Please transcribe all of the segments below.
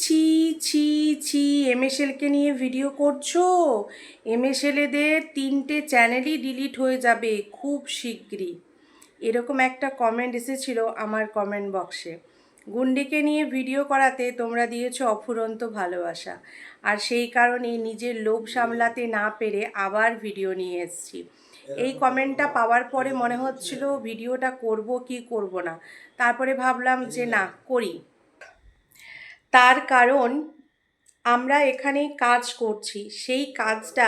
ছি ছি ছি, এমএসএলকে নিয়ে ভিডিও করছো? এমএসএলএদের 3টে চ্যানেলই ডিলিট হয়ে যাবে খুব শিগগিরই, এরকম একটা কমেন্ট এসেছিল আমার কমেন্ট বক্সে। গুন্ডিকে নিয়ে ভিডিও করাতে তোমরা দিয়েছো অফুরন্ত ভালোবাসা, আর সেই কারণেই নিজের লোভ সামলাতে না পেরে আবার ভিডিও নিয়ে এসেছি। এই কমেন্টটা পাওয়ার পরে মনে হচ্ছিল ভিডিওটা করব কি করব না, তারপরে ভাবলাম যে না করি। তার কারণ আমরা এখানে কাজ করছি, সেই কাজটা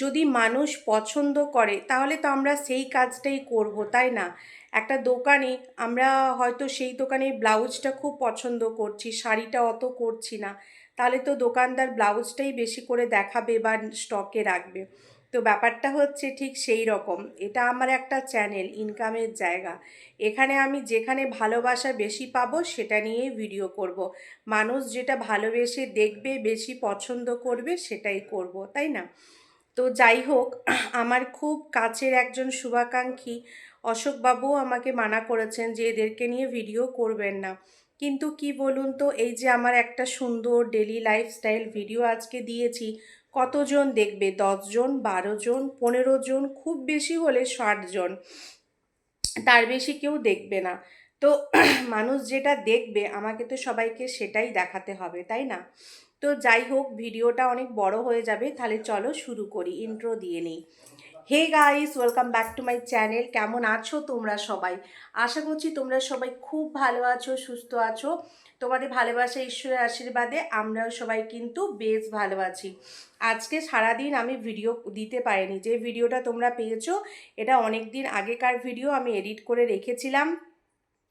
যদি মানুষ পছন্দ করে তাহলে তো আমরা সেই কাজটাই করব, তাই না? একটা দোকানে আমরা হয়তো সেই দোকানে ব্লাউজটা খুব পছন্দ করছি, শাড়িটা অত করছি না, তাহলে তো দোকানদার ব্লাউজটাই বেশি করে দেখাবে বা স্টকে রাখবে। তো ব্যাপারটা হচ্ছে ঠিক সেই রকম, এটা আমার একটা চ্যানেল, ইনকামের জায়গা। এখানে আমি যেখানে ভালোবাসা বেশি পাবো সেটা নিয়েই ভিডিও করব। মানুষ যেটা ভালোবেসে দেখবে, বেশি পছন্দ করবে, সেটাই করব, তাই না? তো যাই হোক, আমার খুব কাছের একজন শুভাকাঙ্ক্ষী অশোকবাবুও আমাকে মানা করেছেন যে এদেরকে নিয়ে ভিডিও করবেন না। কিন্তু কি বলুন তো, এই যে আমার একটা সুন্দর ডেলি লাইফস্টাইল ভিডিও আজকে দিয়েছি, কতজন দেখবে? 10 জন, 12 জন, 15 জন, খুব বেশি হলে 60 জন, তার বেশি কেউ দেখবে না। তো মানুষ যেটা দেখবে আমাকে তো সবাইকে সেটাই দেখাতে হবে, তাই না? তো যাই হোক, ভিডিওটা অনেক বড় হয়ে যাবে, তাহলে চলো শুরু করি, ইন্ট্রো দিয়ে নিই। Hey guys, welcome back to my channel. কেমন আছো তোমরা সবাই? আশা করছি তোমরা সবাই খুব ভালো আছো, সুস্থ আছো। তোমাদের ভালোবাসা, ঈশ্বরের আশীর্বাদে আমরাও সবাই কিন্তু বেশ ভালো আছি। আজকে সারাদিন আমি ভিডিও দিতে পারিনি, যে ভিডিওটা তোমরা পেয়েছো এটা অনেক দিন আগেকার ভিডিও, আমি এডিট করে রেখেছিলাম।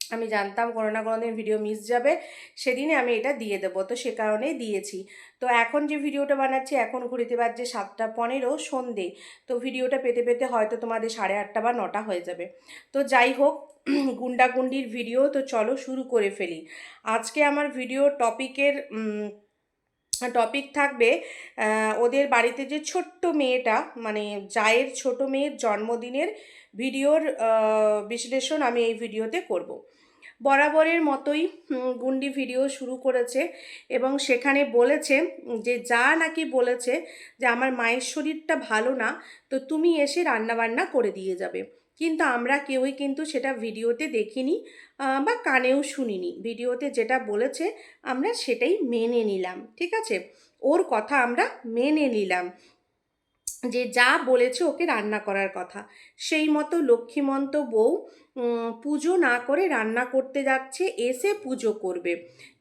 আমি জানতাম কোনো না কোনো দিন ভিডিও মিস যাবে, সেদিনে আমি এটা দিয়ে দেবো, তো সে কারণেই দিয়েছি। তো এখন যে ভিডিওটা বানাচ্ছি, এখন ঘুরিতে বাজছে 7টা 15 সন্ধে। তো ভিডিওটা পেতে পেতে হয়তো তোমাদের 8:30 বা 9টা হয়ে যাবে। তো যাই হোক, গুন্ডাগুন্ডির ভিডিও, তো চলো শুরু করে ফেলি। আজকে আমার ভিডিও টপিক থাকবে ওদের বাড়িতে যে ছোট্ট মেয়েটা, মানে জায়ের ছোট মেয়ের জন্মদিনের ভিডিওর বিশ্লেষণ আমি এই ভিডিওতে করব। বরাবরের মতোই গুন্ডি ভিডিও শুরু করেছে এবং সেখানে বলেছে যে যা নাকি বলেছে যে আমার মায়ের শরীরটা ভালো না, তো তুমি এসে রান্নাবান্না করে দিয়ে যাবে। কিন্তু আমরা কেউই কিন্তু সেটা ভিডিওতে দেখিনি বা কানেও শুনিনি। ভিডিওতে যেটা বলেছে আমরা সেটাই মেনে নিলাম, ঠিক আছে? ওর কথা আমরা মেনে নিলাম যে যা বলেছে ওকে রান্না করার কথা, সেই মতো লক্ষ্মীমন্ত বউ পুজো না করে রান্না করতে যাচ্ছে, এসে পুজো করবে।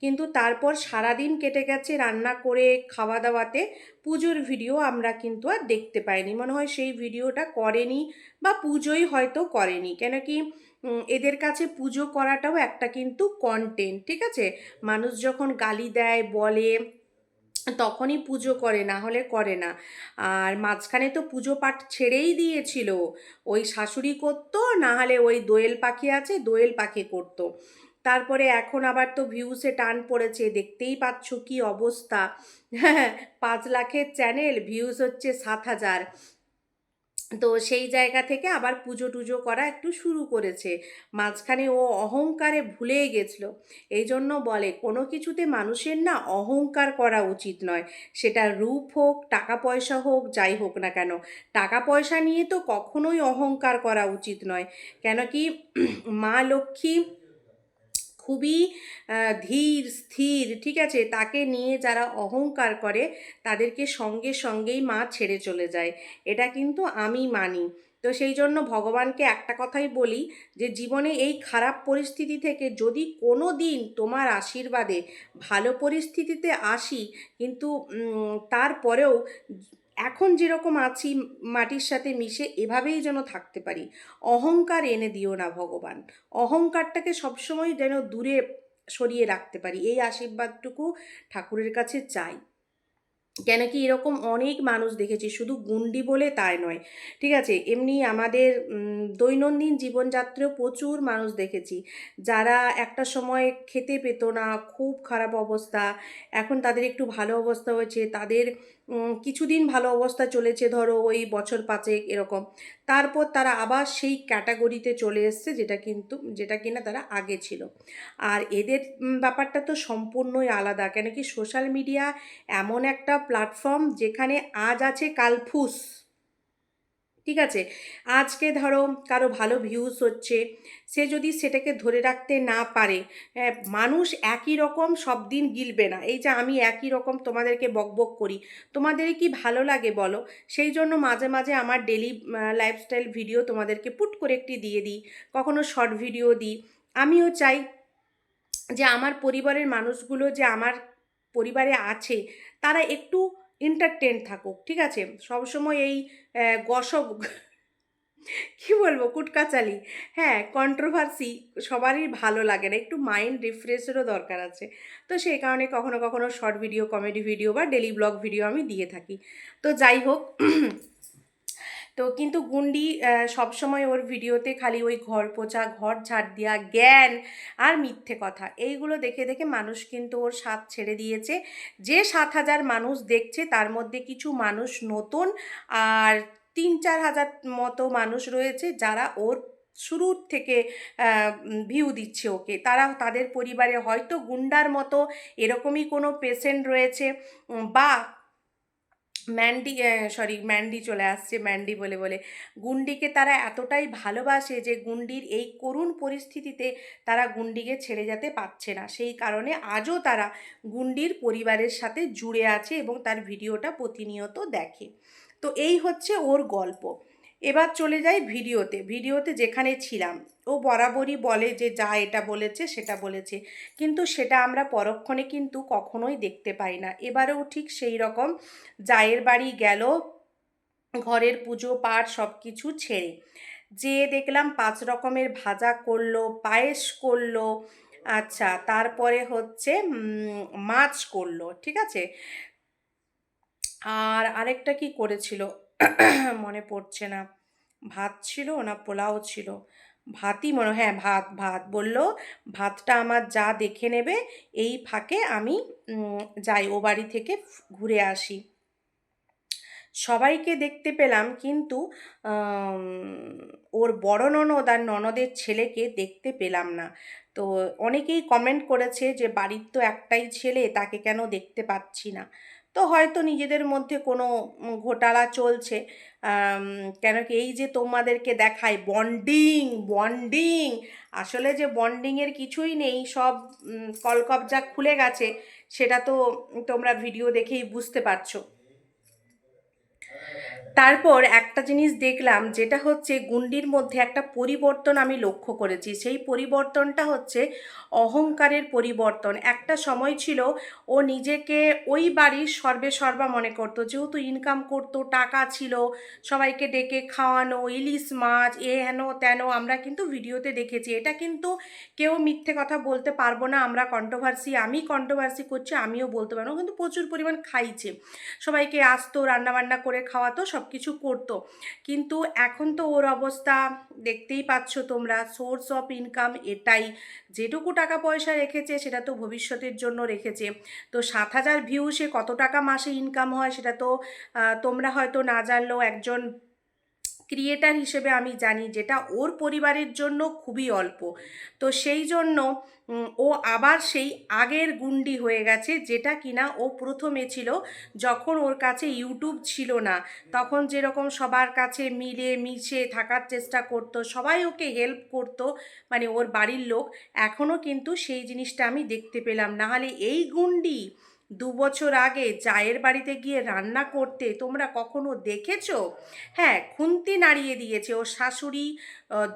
কিন্তু তারপর সারাদিন কেটে গেছে রান্না করে খাওয়া দাওয়াতে, পুজোর ভিডিও আমরা কিন্তু আর দেখতে পাইনি। মনে হয় সেই ভিডিওটা করেনি বা পুজোই হয়তো করেনি, কেন কি এদের কাছে পুজো করাটাও একটা কিন্তু কন্টেন্ট, ঠিক আছে? মানুষ যখন গালি দেয় বলে তখনই পুজো করে, না হলে করে না। আর মাঝখানে তো পুজো পাঠ ছেড়েই দিয়েছিল, ওই শাশুড়ি করতো, না হলে ওই দোয়েল পাখি আছে, দোয়েল পাখি করতো। তারপরে এখন আবার তো ভিউসে টান পড়েছে, দেখতেই পাচ্ছ কি অবস্থা। হ্যাঁ, 5 লাখের চ্যানেল, ভিউজ হচ্ছে 7,000। তো সেই জায়গা থেকে আবার পুজো টুজো করা একটু শুরু করেছে। মাঝখানে ও অহংকারে ভুলেই গেছিলো। এই জন্য বলে কোনো কিছুতে মানুষের না অহংকার করা উচিত নয়, সেটা রূপ হোক, টাকা পয়সা হোক, যাই হোক না কেন। টাকা পয়সা নিয়ে তো কখনোই অহংকার করা উচিত নয়, কেন কি মা লক্ষ্মী খুবই ধীর স্থির, ঠিক আছে? তাকে নিয়ে যারা অহংকার করে তাদেরকে সঙ্গে সঙ্গেই মা ছেড়ে চলে যায়, এটা কিন্তু আমি মানি। তো সেই জন্য ভগবানকে একটা কথাই বলি, যে জীবনে এই খারাপ পরিস্থিতি থেকে যদি কোনো দিন তোমার আশীর্বাদে ভালো পরিস্থিতিতে আসি, কিন্তু তারপরেও এখন যেরকম আছি মাটির সাথে মিশে এভাবেই যেন থাকতে পারি। অহংকার এনে দিও না ভগবান, অহংকারটাকে সবসময় যেন দূরে সরিয়ে রাখতে পারি, এই আশীর্বাদটুকু ঠাকুরের কাছে চাই। কেন কি এরকম অনেক মানুষ দেখেছি, শুধু গুন্ডি বলে তাই নয়, ঠিক আছে, এমনি আমাদের দৈনন্দিন জীবনযাত্রায় প্রচুর মানুষ দেখেছি যারা একটা সময় খেতে পেতো না, খুব খারাপ অবস্থা, এখন তাদের একটু ভালো অবস্থা হয়েছে, তাদের কিছুদিন ভালো অবস্থা চলেছে, ধরো ওই বছর পাঁচেক এরকম, তারপর তারা আবার সেই ক্যাটাগরিতে চলে এসছে যেটা কিনা তারা আগে ছিল। আর এদের ব্যাপারটা তো সম্পূর্ণই আলাদা, কেন কি সোশ্যাল মিডিয়া এমন একটা প্ল্যাটফর্ম যেখানে আজ আছে কাল ফুস, ঠিক আছে, আজকে ধরো কারো ভালো ভিউজ হচ্ছে, সে যদি সেটাকে ধরে রাখতে না পারে, মানুষ একই রকম সব দিন গিলবে না, এই যে আমি একই রকম তোমাদেরকে বকবক করি, তোমাদের কি ভালো লাগে বলো? সেই জন্য মাঝে মাঝে আমার ডেলি লাইফস্টাইল ভিডিও তোমাদেরকে পুট করে একটি দিয়ে দিই, কখনো শর্ট ভিডিও দিই। আমিও চাই যে আমার পরিবারের মানুষগুলো যে আমার পরিবারে আছে তারা একটু এন্টারটেন থাকুক, ঠিক আছে, সবসময় এই গসব কি বলবো কুটকাচালি, হ্যাঁ, কন্ট্রোভার্সি সবারই ভালো লাগে না, একটু মাইন্ড রিফ্রেশেরও দরকার আছে। তো সেই কারণে কখনো কখনো শর্ট ভিডিও, কমেডি ভিডিও বা ডেলি ব্লগ ভিডিও আমি দিয়ে থাকি। তো যাই হোক, তো কিন্তু গুন্ডি সবসময় ওর ভিডিওতে খালি ওই ঘর পোছা, ঘর ঝাড় দেওয়া, জ্ঞান আর মিথ্যে কথা, এইগুলো দেখে দেখে মানুষ কিন্তু ওর স্বাদ ছেড়ে দিয়েছে। যে 7,000 মানুষ দেখছে তার মধ্যে কিছু মানুষ নতুন, আর 3-4 হাজার মতো মানুষ রয়েছে যারা ওর শুরুর থেকে ভিউ দিচ্ছে ওকে, তারা তাদের পরিবারে হয়তো গুন্ডার মতো এরকমই কোনো পেশেন্ট রয়েছে, বা ম্যান্ডি, সরি ম্যান্ডি চলে আসছে, ম্যান্ডি বলে বলে গুন্ডিকে তারা এতটাই ভালোবাসে যে গুন্ডির এই করুণ পরিস্থিতিতে তারা গুন্ডিকে ছেড়ে যেতে পারছে না, সেই কারণে আজও তারা গুন্ডির পরিবারের সাথে জুড়ে আছে এবং তার ভিডিওটা প্রতিনিয়ত দেখে। তো এই হচ্ছে ওর গল্প। এবার চলে যাই ভিডিওতে, ভিডিওতে যেখানে ছিলাম, ও বরাবরই বলে যে যা এটা বলেছে সেটা বলেছে, কিন্তু সেটা আমরা পরক্ষণে কিন্তু কখনোই দেখতে পাই না। এবারেও ঠিক সেই রকম জায়ের বাড়ি গেল, ঘরের পুজো পাঠ সব কিছু ছেড়ে যেয়ে দেখলাম 5 রকমের ভাজা করলো, পায়েস করলো, আচ্ছা, তারপরে হচ্ছে মাছ করলো, ঠিক আছে, আর আরেকটা কি করেছিল মনে পড়ছে না, ভাত ছিল না পোলাও ছিল, ভাতই মনে, হ্যাঁ ভাত, ভাত বললো ভাতটা আমার যা দেখে নেবে, এই ফাঁকে আমি যাই ও বাড়ি থেকে ঘুরে আসি। সবাইকে দেখতে পেলাম কিন্তু আম, ওর বড় ননদ আর ননদের ছেলেকে দেখতে পেলাম না। তো অনেকেই কমেন্ট করেছে যে বাড়ির তো একটাই ছেলে, তাকে কেন দেখতে পাচ্ছি না। তো হয়তো নিজেদের মধ্যে কোনো ঘোটালা চলছে। আম, কেন কি এই যে তোমাদেরকে দেখায় বন্ডিং, বন্ডিং, আসলে যে বন্ডিংয়ের কিছুই নেই, সব কলকবজা খুলে গেছে, সেটা তো তোমরা ভিডিও দেখেই বুঝতে পারছো। তারপর একটা জিনিস দেখলাম, যেটা হচ্ছে গুন্ডির মধ্যে একটা পরিবর্তন আমি লক্ষ্য করেছি, সেই পরিবর্তনটা হচ্ছে অহংকারের পরিবর্তন। একটা সময় ছিল ও নিজেকে ওই বাড়ির সর্বে সর্বা মনে করতো, যেহেতু ইনকাম করতো, টাকা ছিল, সবাইকে ডেকে খাওয়ানো, ইলিশ মাছ, এ হেন তেন, আমরা কিন্তু ভিডিওতে দেখেছি, এটা কিন্তু কেউ মিথ্যে কথা বলতে পারবো না, আমরা কন্ট্রোভার্সি, আমি কন্ট্রোভার্সি করছি, আমিও বলতে পারবো, কিন্তু প্রচুর পরিমাণ খাইছে, সবাইকে আসতো, রান্নাবান্না করে খাওয়াতো, সব কিছু করতো। কিন্তু এখন তো ওর অবস্থা দেখতেই পাচ্ছ তোমরা, সোর্স অফ ইনকাম এটাই, যেটুকু টাকা পয়সা রেখেছে সেটা তো ভবিষ্যতের জন্য রেখেছে। তো 7,000 ভিউ সে কত টাকা মাসে ইনকাম হয় সেটা তো তোমরা হয়তো না জানলেও একজন ক্রিয়েটার হিসেবে আমি জানি যেটা ওর পরিবারের জন্য খুবই অল্প। তো সেই জন্য ও আবার সেই আগের গুন্ডি হয়ে গেছে, যেটা কিনা ও প্রথমে ছিল যখন ওর কাছে ইউটিউব ছিল না, তখন যেরকম সবার কাছে মিলে মিশে থাকার চেষ্টা করতো, সবাই ওকে হেল্প করতো, মানে ওর বাড়ির লোক, এখনও কিন্তু সেই জিনিসটা আমি দেখতে পেলাম না। হলে এই গুন্ডি 2 বছর আগে জায়ের বাড়িতে গিয়ে রান্না করতে তোমরা কখনো দেখেছো? হ্যাঁ, খুন্তি নাড়িয়ে দিয়েছে ওর শাশুড়ি,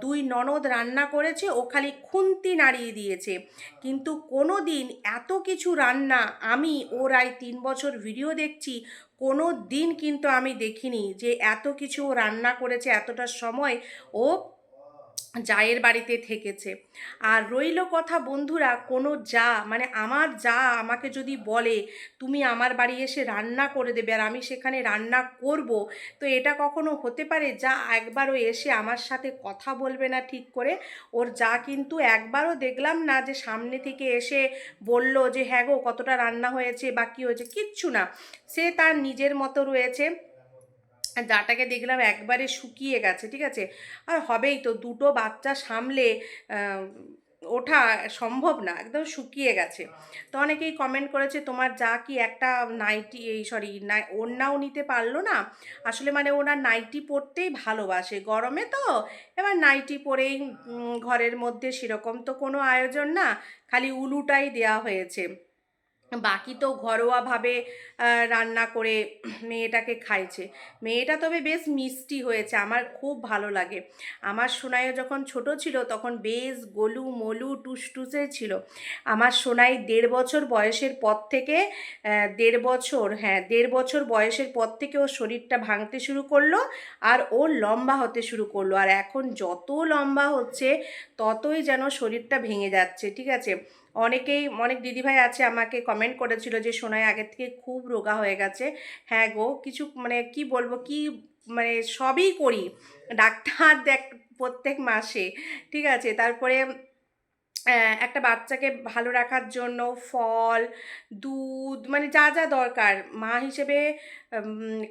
2 ননদ রান্না করেছে, ও খালি খুন্তি নাড়িয়ে দিয়েছে, কিন্তু কোনো দিন এত কিছু রান্না আমি ওর 3 বছর ভিডিও দেখছি, কোনো দিন কিন্তু আমি দেখিনি যে এত কিছু ও রান্না করেছে, এতটা সময় ও জায়ের বাড়িতে থেকেছে। আর রইল কথা বন্ধুরা, কোনো যা মানে আমার যা আমাকে যদি বলে তুমি আমার বাড়ি এসে রান্না করে দেবে আর আমি সেখানে রান্না করব, তো এটা কখনো হতে পারে? যা একবারও এসে আমার সাথে কথা বলবে না ঠিক করে? ওর যা কিন্তু একবারও দেখলাম না যে সামনে থেকে এসে বলল যে হ্যাঁ গো কতটা রান্না হয়েছে বা কী হয়েছে, কিচ্ছু না। সে তার নিজের মতো রয়েছে। যাটাকে দেখলাম একবারে শুকিয়ে গেছে, ঠিক আছে? আর হবেই তো, দুটো বাচ্চা সামলে আহ, ওঠা সম্ভব না, একদম শুকিয়ে গেছে। তো অনেকেই কমেন্ট করেছে তোমার যা কি একটা নাইটি, এই সরি ওড়নাও নিতে পারলো না। আসলে মানে ওনার নাইটি পরতেই ভালোবাসে গরমে, তো এবার নাইটি পরেই ঘরের মধ্যে সেরকম তো কোনো আয়োজন না, খালি উলুটাই দেয়া হয়েছে। বাকি তো ঘরোয়াভাবে রান্না করে মেয়েটাকে খাইছে। মেয়েটা তবে বেশ মিষ্টি হয়েছে, আমার খুব ভালো লাগে। আমার সোনাইও যখন ছোট ছিল তখন বেশ গোলু মোলু টুসটুসে ছিল। আমার সোনাই 1.5 বছর বয়সের পর থেকে 1.5 বছর, হ্যাঁ 1.5 বছর বয়সের পর থেকে ওর শরীরটা ভাঙতে শুরু করলো আর ও লম্বা হতে শুরু করলো। আর এখন যত লম্বা হচ্ছে ততই যেন শরীরটা ভেঙে যাচ্ছে, ঠিক আছে? অনেক দিদিভাই আছে আমাকে কমেন্ট করেছিল যে সোনাই আগের থেকে খুব রোগা হয়ে গেছে। হ্যাঁ গো, কিছু মানে কি বলবো, কি মানে সবই করি, ডাক্তার দেখ প্রত্যেক মাসে, ঠিক আছে? তারপরে একটা বাচ্চাকে ভালো রাখার জন্য ফল, দুধ, মানে যা যা দরকার মা হিসেবে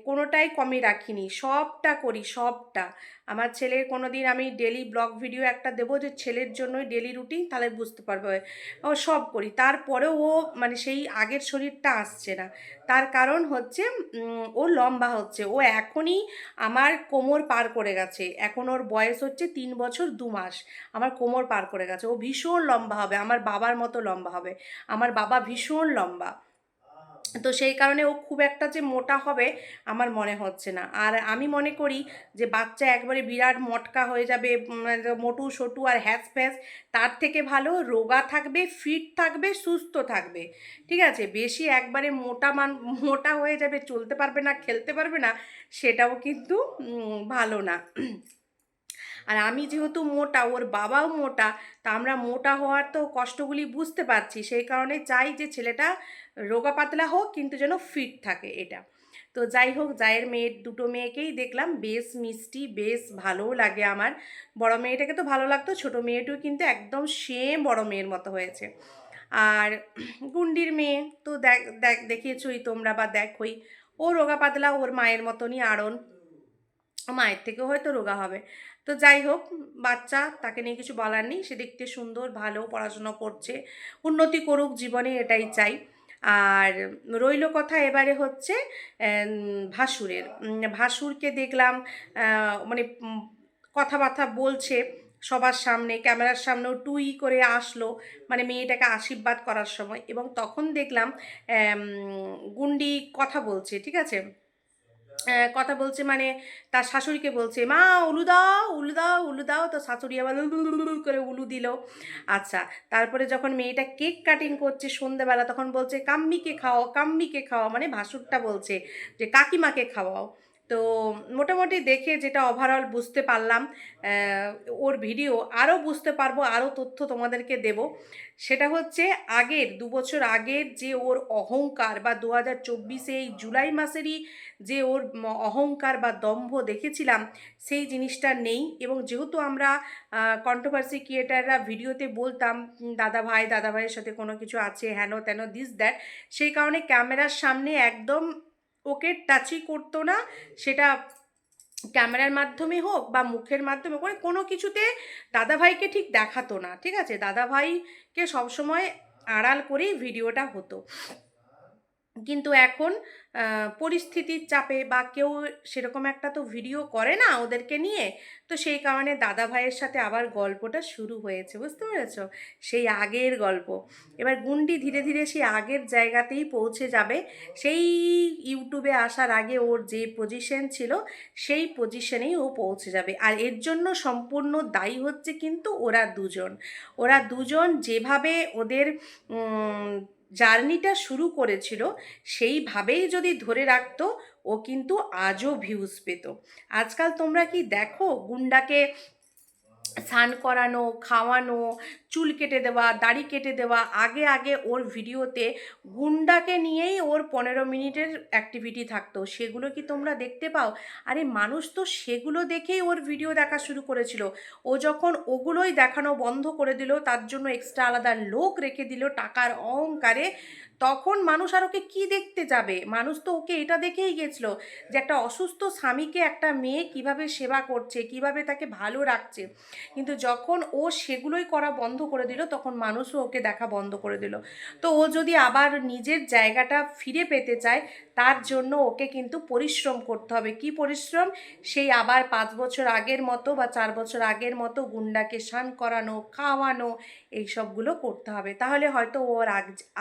কোনোটাই কমই রাখিনি, সবটা করি সবটা। আমার ছেলের কোনো দিন আমি ডেলি ব্লগ ভিডিও একটা দেবো যে ছেলের জন্যই ডেলি রুটিন, তাহলে বুঝতে পারবে। ও সব করি, তারপরেও ও মানে সেই আগের শরীরটা আসছে না। তার কারণ হচ্ছে ও লম্বা হচ্ছে। ও এখনই আমার কোমর পার করে গেছে, এখন ওর বয়স হচ্ছে 3 বছর 2 মাস। আমার কোমর পার করে গেছে। ও ভীষণ লম্বা হবে, আমার বাবার মতো লম্বা হবে। আমার বাবা ভীষণ লম্বা। তো সেই কারণে ও খুব একটা যে মোটা হবে আমার মনে হচ্ছে না। আর আমি মনে করি যে বাচ্চা একবারে বিরাট মটকা হয়ে যাবে, মোটু সোটু আর হ্যাস ফ্যাস, তার থেকে ভালো রোগা থাকবে, ফিট থাকবে, সুস্থ থাকবে, ঠিক আছে? বেশি একবারে মোটা হয়ে যাবে, চলতে পারবে না, খেলতে পারবে না, সেটাও কিন্তু ভালো না। আর আমি যেহেতু মোটা, ওর বাবাও মোটা, তা আমরা মোটা হওয়ার তো কষ্টগুলি বুঝতে পারছি। সেই কারণে চাই যে ছেলেটা রোগা পাতলা হোক কিন্তু যেন ফিট থাকে, এটা। তো যাই হোক, জায়ের দুটো মেয়েকেই দেখলাম বেশ মিষ্টি, বেশ ভালোও লাগে আমার। বড় মেয়েটাকে তো ভালো লাগতো, ছোট মেয়েটিও কিন্তু একদম সেম বড় মেয়ের মতো হয়েছে। আর গুন্ডির মেয়ে তো দেখ দেখ দেখিয়েছই তোমরা বা দেখোই, ও রোগা পাতলা ওর মায়ের মতনই আড়ন, মায়ের থেকেও হয়তো রোগা হবে। তো যাই হোক, বাচ্চা, তাকে নিয়ে কিছু বলার নেই, সে দেখতে সুন্দর, ভালো পড়াশোনা করছে, উন্নতি করুক জীবনে, এটাই চাই। আর রইল কথা এবারে হচ্ছে ভাসুরের। ভাসুরকে দেখলাম মানে কথাবার্তা বলছে সবার সামনে, ক্যামেরার সামনেও টুই করে আসলো, মানে মেয়েটাকে আশীর্বাদ করার সময়। এবং তখন দেখলাম গুন্ডি কথা বলছে, ঠিক আছে? কথা বলছে মানে তার শাশুড়িকে বলছে মা উলু দাও, উলু দাও, উলু দাও, তো শাশুড়ি আবার উলু উলু উলু করে উলু দিল। আচ্ছা, তারপরে যখন মেয়েটা কেক কাটিং করছে সন্ধেবেলা, তখন বলছে কাম্মিকে খাওয়াও, কাম্মিকে খাওয়াও, মানে ভাসুরটা বলছে যে কাকিমাকে খাওয়াও। তো মোটামুটি দেখে যেটা ওভারঅল বুঝতে পারলাম, ওর ভিডিও আরও বুঝতে পারবো, আরও তথ্য তোমাদেরকে দেব। সেটা হচ্ছে আগের 2 বছর আগের যে ওর অহংকার, বা 2024 এই জুলাই মাসেরই যে ওর অহংকার বা দম্ভ দেখেছিলাম, সেই জিনিসটা নেই। এবং যেহেতু আমরা কন্ট্রোভার্সি ক্রিয়েটাররা ভিডিওতে বলতাম দাদা ভাইয়ের সাথে কোনো কিছু আছে, হেন তেন দিস দ্যাট, সেই কারণে ক্যামেরার সামনে একদম ওকে টাচই করতো না। সেটা ক্যামেরার মাধ্যমে হোক বা মুখের মাধ্যমে করে, কোনো কিছুতে দাদাভাইকে ঠিক দেখাতো না, ঠিক আছে? দাদাভাইকে সবসময় আড়াল করেই ভিডিওটা হতো। কিন্তু এখন পরিস্থিতির চাপে বা কেউ সেরকম একটা তো ভিডিও করে না ওদেরকে নিয়ে, তো সেই কারণে দাদা ভাইয়ের সাথে আবার গল্পটা শুরু হয়েছে, বুঝতে পেরেছ? সেই আগের গল্প। এবার গুন্ডি ধীরে ধীরে সেই আগের জায়গাতেই পৌঁছে যাবে। সেই ইউটিউবে আসার আগে ওর যে পজিশন ছিল সেই পজিশনেই ও পৌঁছে যাবে। আর এর জন্য সম্পূর্ণ দায়ী হচ্ছে কিন্তু ওরা দুজন যেভাবে ওদের জার্নিটা শুরু করেছিল, সেইভাবেই যদি ধরে রাখতো, ও কিন্তু আজও ভিউজ পেত। আজকাল তোমরা কি দেখো গুন্ডাকে স্নান করানো, খাওয়ানো, চুল কেটে দেওয়া, দাড়ি কেটে দেওয়া, আগে আগে ওর ভিডিওতে গুন্ডাকে নিয়েই ওর 15 মিনিটের অ্যাক্টিভিটি থাকতো। সেগুলো কি তোমরা দেখতে পাও? আরে মানুষ তো সেগুলো দেখেই ওর ভিডিও দেখা শুরু করেছিল। ও যখন ওগুলোই দেখানো বন্ধ করে দিল, তার জন্য এক্সট্রা আলাদা লোক রেখে দিল টাকার অহংকারে, তখন মানুষ আর ওকে কী দেখতে যাবে? মানুষ তো ওকে এটা দেখেই গেছিলো যে একটা অসুস্থ স্বামীকে একটা মেয়ে কিভাবে সেবা করছে, কিভাবে তাকে ভালো রাখছে। কিন্তু যখন ও সেগুলোই করা বন্ধ করে দিল, তখন মানুষও ওকে দেখা বন্ধ করে দিল। তো ও যদি আবার নিজের জায়গাটা ফিরে পেতে চায়, তার জন্য ওকে কিন্তু পরিশ্রম করতে হবে। কি পরিশ্রম? সেই আবার 5 বছর আগের মতো বা 4 বছর আগের মতো গুন্ডাকে স্নান করানো, খাওয়ানো, এইসবগুলো করতে হবে। তাহলে হয়তো ওর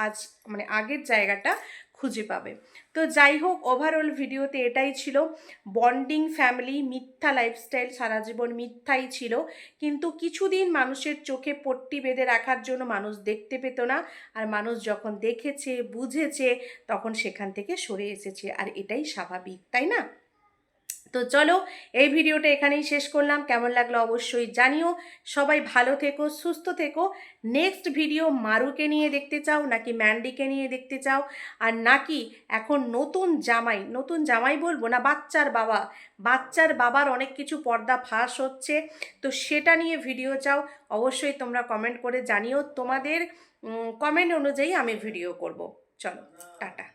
আজ মানে আগের জায়গাটা খুঁজে পাবে। তো যাই হোক, ওভারঅল ভিডিওতে এটাই ছিল, বন্ডিং ফ্যামিলি, মিথ্যা লাইফস্টাইল, সারা জীবন মিথ্যাই ছিল। কিন্তু কিছুদিন মানুষের চোখে পট্টি বেঁধে রাখার জন্য মানুষ দেখতে পেত না, আর মানুষ যখন দেখেছে, বুঝেছে, তখন সেখান থেকে সরে এসেছে, আর এটাই স্বাভাবিক, তাই না? তো চলো, এই ভিডিওটা এখানেই শেষ করলাম। কেমন লাগলো অবশ্যই জানিও। সবাই ভালো থেকো, সুস্থ থেকো। নেক্সট ভিডিও মারুকে নিয়ে দেখতে চাও নাকি ম্যান্ডিকে নিয়ে দেখতে চাও, আর নাকি এখন নতুন জামাই বলবো না, বাচ্চার বাবার অনেক কিছু পর্দা ফাঁস হচ্ছে, তো সেটা নিয়ে ভিডিও চাও, অবশ্যই তোমরা কমেন্ট করে জানিও। তোমাদের কমেন্ট অনুযায়ী আমি ভিডিও করব। চলো, টাটা।